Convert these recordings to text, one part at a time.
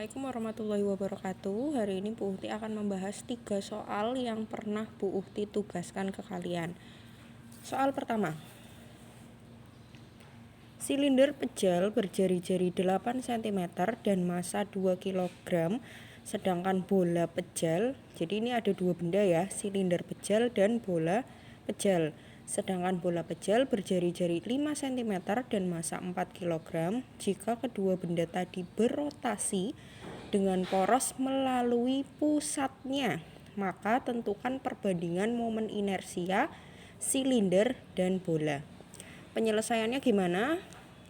Assalamualaikum warahmatullahi wabarakatuh. Hari ini Bu Uhti akan membahas 3 soal yang pernah Bu Uhti tugaskan ke kalian. Soal pertama. Silinder pejal berjari-jari 8 cm dan massa 2 kg, sedangkan bola pejal, jadi ini ada dua benda ya, silinder pejal dan bola pejal. Sedangkan bola pejal berjari-jari 5 cm dan massa 4 kg. Jika kedua benda tadi berotasi dengan poros melalui pusatnya, maka tentukan perbandingan momen inersia silinder dan bola. Penyelesaiannya gimana?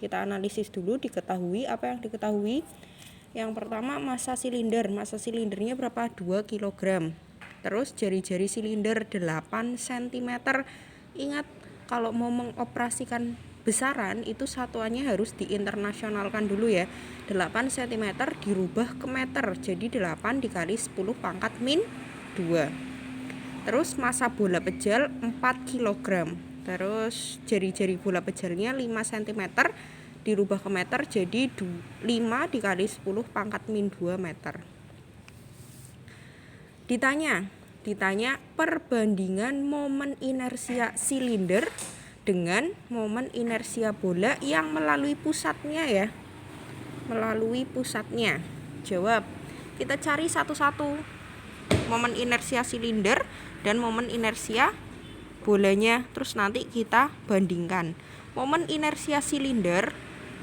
Kita analisis dulu. Diketahui apa yang diketahui. Yang pertama, massa silinder. Massa silindernya berapa? 2 kg. Terus jari-jari silinder 8 cm. Ingat, kalau mau mengoperasikan besaran itu satuannya harus diinternasionalkan dulu ya. 8 cm dirubah ke meter, jadi 8 dikali 10 pangkat min 2. Terus massa bola pejal 4 kg. Terus jari-jari bola pejalnya 5 cm dirubah ke meter, jadi 5 dikali 10 pangkat min 2 meter. Ditanya perbandingan momen inersia silinder dengan momen inersia bola yang melalui pusatnya ya. Melalui pusatnya. Jawab. Kita cari satu-satu. Momen inersia silinder dan momen inersia bolanya. Terus nanti kita bandingkan. Momen inersia silinder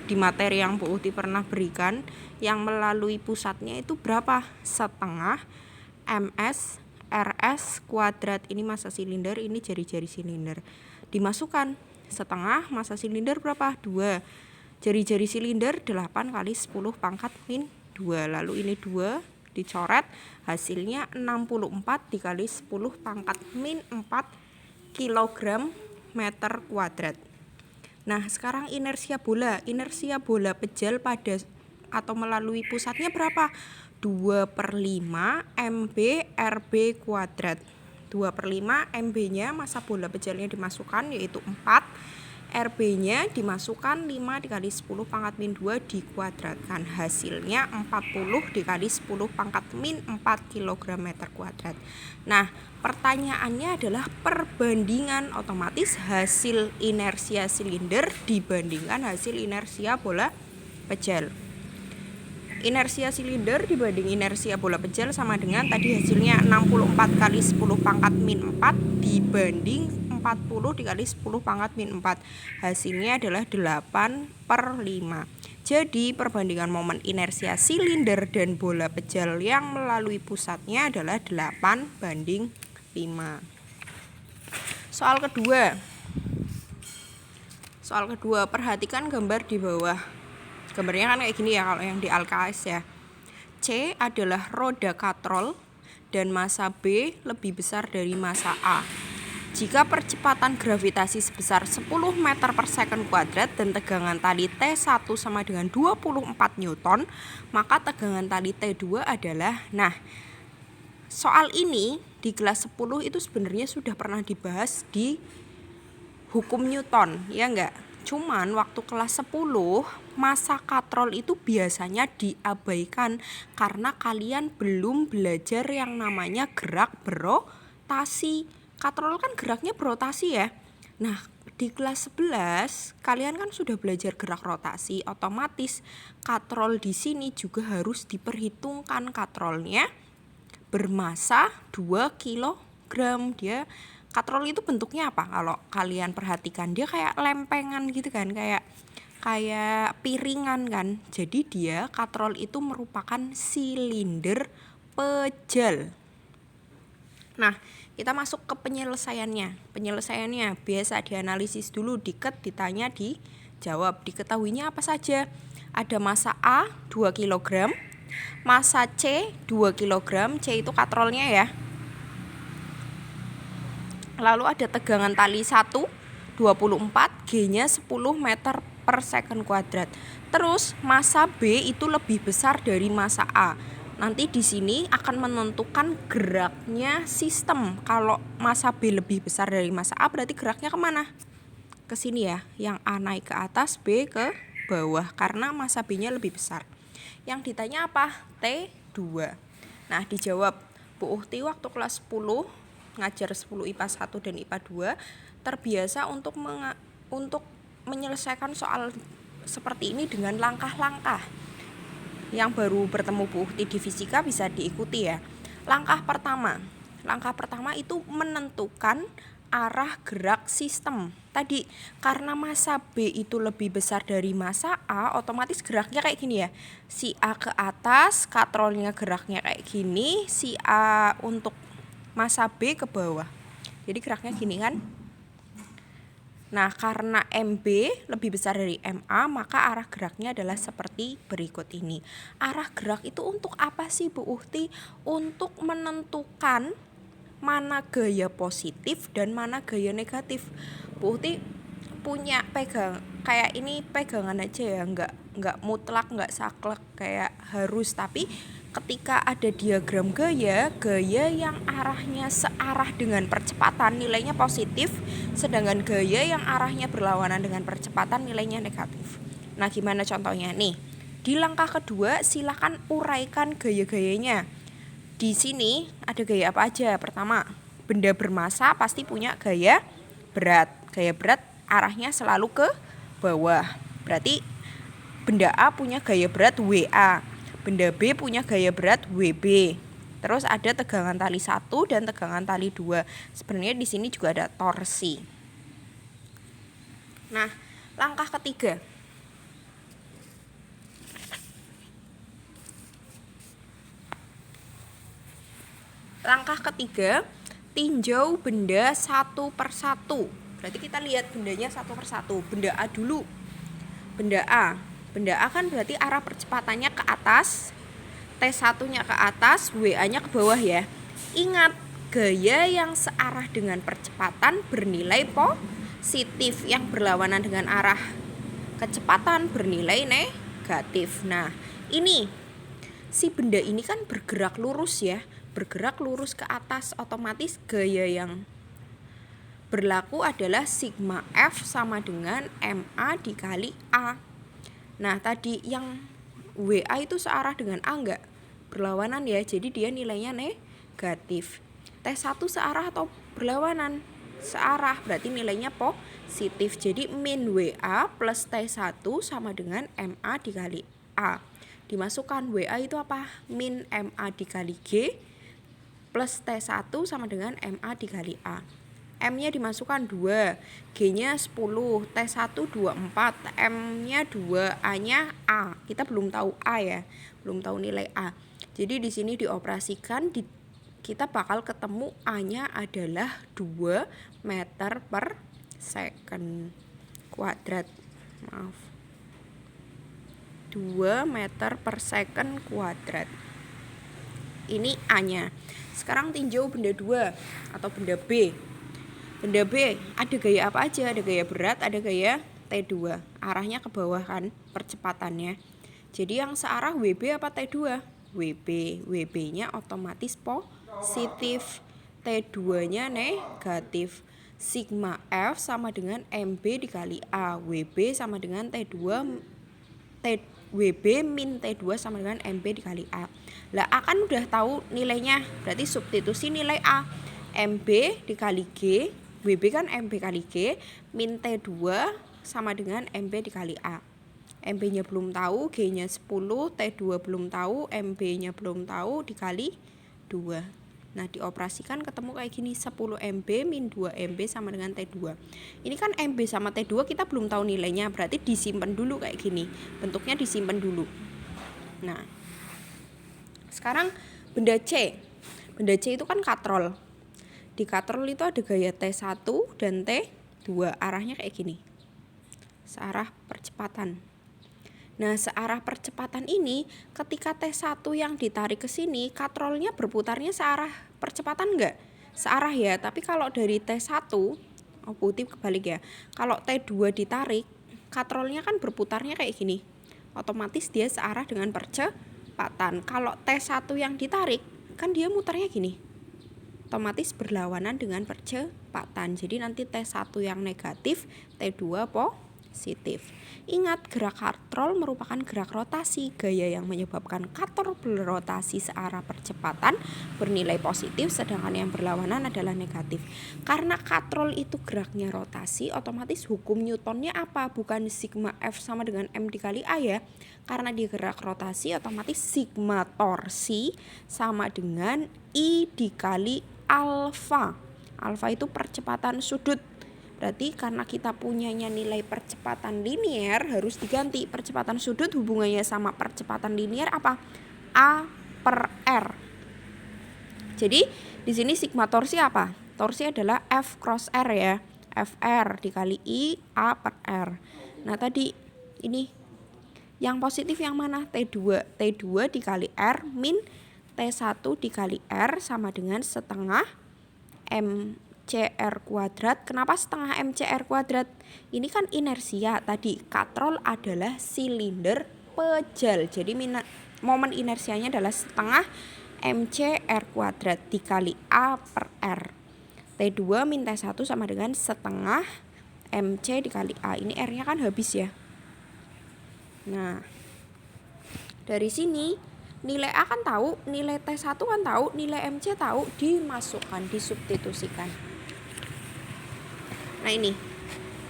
di materi yang Bu Uhti pernah berikan, yang melalui pusatnya itu berapa? Setengah ms rs kuadrat. Ini massa silinder, ini jari-jari silinder. Dimasukkan setengah, massa silinder berapa? 2. Jari-jari silinder 8 kali 10 pangkat min 2. Lalu ini 2 dicoret, hasilnya 64 dikali 10 pangkat min 4 kg meter kuadrat. Nah, sekarang inersia bola. Inersia bola pejal pada atau melalui pusatnya berapa? 2/5 MB RB kuadrat. 2/5 MB-nya massa bola pejalnya dimasukkan yaitu 4. RB-nya dimasukkan 5 dikali 10 pangkat min 2 dikuadratkan. Hasilnya 40 dikali 10 pangkat min 4 kg meter kuadrat. Nah, pertanyaannya adalah perbandingan, otomatis hasil inersia silinder dibandingkan hasil inersia bola pejal. Inersia silinder dibanding inersia bola pejal sama dengan tadi hasilnya 64 kali 10 pangkat min 4 dibanding 40 dikali 10 pangkat min 4. Hasilnya adalah 8/5. Jadi perbandingan momen inersia silinder dan bola pejal yang melalui pusatnya adalah 8/5. Soal kedua, perhatikan gambar di bawah. Gambarnya kan kayak gini ya kalau yang di LKS ya. C adalah roda katrol dan massa B lebih besar dari massa A. Jika percepatan gravitasi sebesar 10 meter per second kuadrat dan tegangan tali T1 sama dengan 24 Newton, maka tegangan tali T2 adalah, nah, soal ini di kelas 10 itu sebenarnya sudah pernah dibahas di hukum Newton, ya enggak? Cuman waktu kelas 10 massa katrol itu biasanya diabaikan karena kalian belum belajar yang namanya gerak berotasi. Katrol kan geraknya berotasi ya. Nah, di kelas 11 kalian kan sudah belajar gerak rotasi, otomatis katrol di sini juga harus diperhitungkan. Katrolnya bermassa 2 kg. Dia katrol itu bentuknya apa? Kalau kalian perhatikan dia kayak lempengan gitu kan, kayak piringan kan. Jadi dia katrol itu merupakan silinder pejal. Nah, kita masuk ke penyelesaiannya. Penyelesaiannya biasa dianalisis dulu, ditanya, dijawab. Diketahuinya apa saja? Ada massa A 2 kg, massa C 2 kg, C itu katrolnya ya. Lalu ada tegangan tali 1 24, G-nya 10 meter per second kuadrat. Terus massa B itu lebih besar dari massa A. Nanti di sini akan menentukan geraknya sistem. Kalau massa B lebih besar dari massa A berarti geraknya kemana? Ke sini ya. Yang A naik ke atas, B ke bawah karena massa B-nya lebih besar. Yang ditanya apa? T2. Nah, dijawab. Bu Uhti waktu kelas 10 ngajar 10 IPA 1 dan IPA 2 terbiasa untuk menyelesaikan soal seperti ini dengan langkah-langkah. Yang baru bertemu Bu Uhti di fisika bisa diikuti ya. Langkah pertama itu menentukan arah gerak sistem. Tadi karena massa B itu lebih besar dari massa A, otomatis geraknya kayak gini ya. Si A ke atas, katrolnya geraknya kayak gini, si A untuk massa B ke bawah. Jadi geraknya gini kan. Nah, karena MB lebih besar dari MA, maka arah geraknya adalah seperti berikut ini. Arah gerak itu untuk apa sih Bu Uhti? Untuk menentukan mana gaya positif dan mana gaya negatif. Bu Uhti punya kayak ini pegangan aja ya, nggak mutlak, nggak saklek kayak harus, tapi ketika ada diagram gaya yang arahnya searah dengan percepatan nilainya positif, sedangkan gaya yang arahnya berlawanan dengan percepatan nilainya negatif. Nah, gimana contohnya nih? Di langkah kedua silakan uraikan gaya-gayanya. Di sini ada gaya apa aja? Pertama, benda bermassa pasti punya gaya berat. Gaya berat arahnya selalu ke bawah. Berarti benda A punya gaya berat WA. Benda B punya gaya berat WB. Terus ada tegangan tali 1 dan tegangan tali 2. Sebenarnya di sini juga ada torsi. Nah, langkah ketiga. Tinjau benda satu per satu. Berarti kita lihat bendanya satu per satu. Benda A dulu. Benda A kan berarti arah percepatannya ke atas, T1-nya ke atas, WA-nya ke bawah ya. Ingat, gaya yang searah dengan percepatan bernilai positif, yang berlawanan dengan arah kecepatan bernilai negatif. Nah, ini si benda ini kan bergerak lurus ya, bergerak lurus ke atas, otomatis gaya yang berlaku adalah sigma F sama dengan MA dikali A. Nah, tadi yang WA itu searah dengan A enggak? Berlawanan ya, jadi dia nilainya negatif. T1 searah atau berlawanan? Searah, berarti nilainya positif. Jadi min WA plus T1 sama dengan MA dikali A. Dimasukkan WA itu apa? Min MA dikali G plus T1 sama dengan MA dikali A. M-nya dimasukkan 2, G-nya 10, T1 24, M-nya 2, A-nya A. Kita belum tahu A ya, belum tahu nilai A. Jadi di sini dioperasikan, kita bakal ketemu A-nya adalah 2 meter per second kuadrat. 2 meter per second kuadrat. Ini A-nya. Sekarang tinjau benda 2 atau benda B. Benda B ada gaya apa aja? Ada gaya berat, ada gaya T2. Arahnya ke bawah kan percepatannya. Jadi yang searah WB apa T2? WB. WB-nya otomatis positif. T2-nya negatif. Sigma F sama dengan MB dikali A. WB sama dengan WB min T2 sama dengan MB dikali A. Lah A kan udah tahu nilainya, berarti substitusi nilai A. MB dikali G, WB kan MB kali G, min T2 sama dengan MB dikali A. MB-nya belum tahu, G-nya 10, T2 belum tahu, MB-nya belum tahu, dikali 2. Nah, dioperasikan ketemu kayak gini, 10 MB min 2 MB sama dengan T2. Ini kan MB sama T2 kita belum tahu nilainya, berarti disimpan dulu kayak gini. Bentuknya disimpan dulu. Nah, sekarang benda C. Benda C itu kan katrol. Di katrol itu ada gaya T1 dan T2. Arahnya kayak gini. Searah percepatan. Nah, searah percepatan ini ketika T1 yang ditarik ke sini, katrolnya berputarnya searah percepatan enggak? Searah ya, tapi kalau dari T1, putih kebalik ya. Kalau T2 ditarik, katrolnya kan berputarnya kayak gini. Otomatis dia searah dengan percepatan. Kalau T1 yang ditarik, kan dia mutarnya gini. Otomatis berlawanan dengan percepatan. Jadi nanti T1 yang negatif, T2 positif. positif. Ingat, gerak katrol merupakan gerak rotasi, gaya yang menyebabkan katrol berrotasi searah percepatan bernilai positif, sedangkan yang berlawanan adalah negatif. Karena katrol itu geraknya rotasi, otomatis hukum Newtonnya apa? Bukan sigma F sama dengan M dikali A ya. Karena dia gerak rotasi, otomatis sigma torsi sama dengan I dikali alfa. Alfa itu percepatan sudut. Berarti karena kita punyanya nilai percepatan linier, harus diganti. Percepatan sudut hubungannya sama percepatan linier apa? A per R. Jadi di sini sigma torsi apa? Torsi adalah F cross R ya. FR dikali I A per R. Nah tadi ini yang positif yang mana? T2. T2 dikali R min T1 dikali R sama dengan setengah MCR kuadrat. Kenapa setengah MCR kuadrat? Ini kan inersia tadi. Katrol adalah silinder pejal. Jadi momen inersianya adalah setengah MCR kuadrat dikali A per R. T2 min T1 sama dengan setengah MC dikali A. Ini R-nya kan habis ya. Nah, dari sini nilai A kan tahu, nilai T1 kan tahu, nilai MC tahu, dimasukkan, disubstitusikan. Nah ini,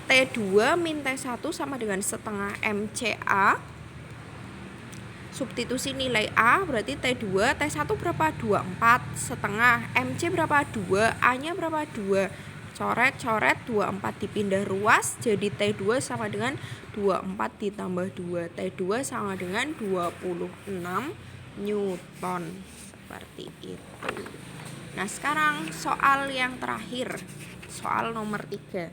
T2 min T1 sama dengan setengah MCA. Substitusi nilai A berarti T2, T1 berapa? 24, setengah. MC berapa? 2, A-nya berapa? 2. Coret-coret 24 dipindah ruas, jadi T2 sama dengan 24 ditambah 2. T2 sama dengan 26 Newton. Seperti itu. Nah sekarang soal yang terakhir, soal nomor 3.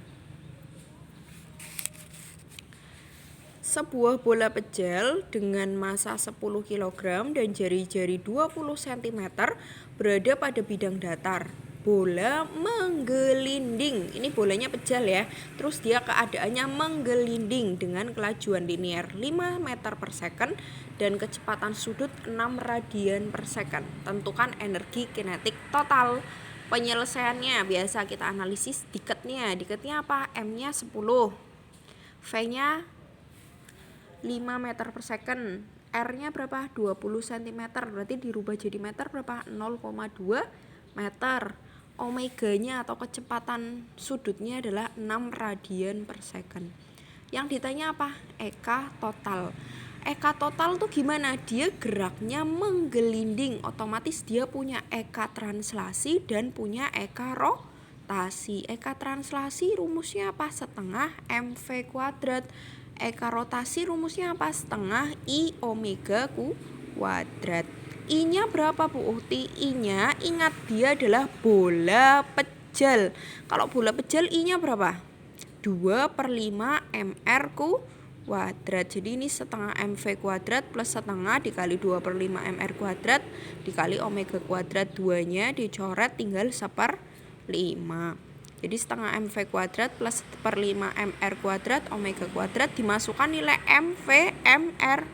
Sebuah bola pejal dengan massa 10 kg dan jari-jari 20 cm berada pada bidang datar. Bola menggelinding. Ini bolanya pejal ya. Terus dia keadaannya menggelinding dengan kelajuan linear 5 meter per second dan kecepatan sudut 6 radian per second. Tentukan energi kinetik total. Penyelesaiannya biasa kita analisis diketnya. Diketnya apa? M-nya 10. V-nya 5 meter per second. R-nya berapa? 20 cm. Berarti dirubah jadi meter berapa? 0,2 meter. Omeganya atau kecepatan sudutnya adalah 6 radian per second. Yang ditanya apa? Eka total. Eka total tuh gimana? Dia geraknya menggelinding. Otomatis dia punya eka translasi dan punya eka rotasi. Eka translasi rumusnya apa? Setengah MV kuadrat. Eka rotasi rumusnya apa? Setengah I omega kuadrat. I-nya berapa Bu Uhti? I-nya ingat dia adalah bola pejal. Kalau bola pejal I-nya berapa? 2/5 MR kuadrat. Jadi ini setengah MV kuadrat plus setengah dikali 2/5 MR kuadrat dikali omega kuadrat. 2-nya dicoret tinggal 1/5. Jadi setengah MV kuadrat plus 1/5 MR kuadrat omega kuadrat, dimasukkan nilai MV, MR,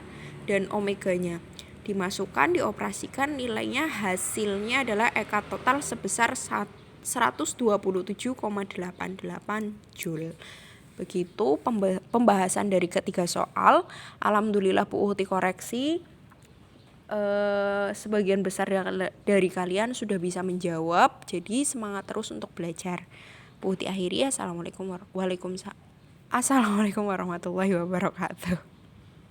dan omeganya. Dimasukkan, dioperasikan, nilainya hasilnya adalah eka total sebesar 127,88 Joule. Begitu pembahasan dari ketiga soal. Alhamdulillah Bu Uhti koreksi. Sebagian besar dari kalian sudah bisa menjawab. Jadi semangat terus untuk belajar. Bu Uhti akhiri. Assalamualaikum warahmatullahi wabarakatuh.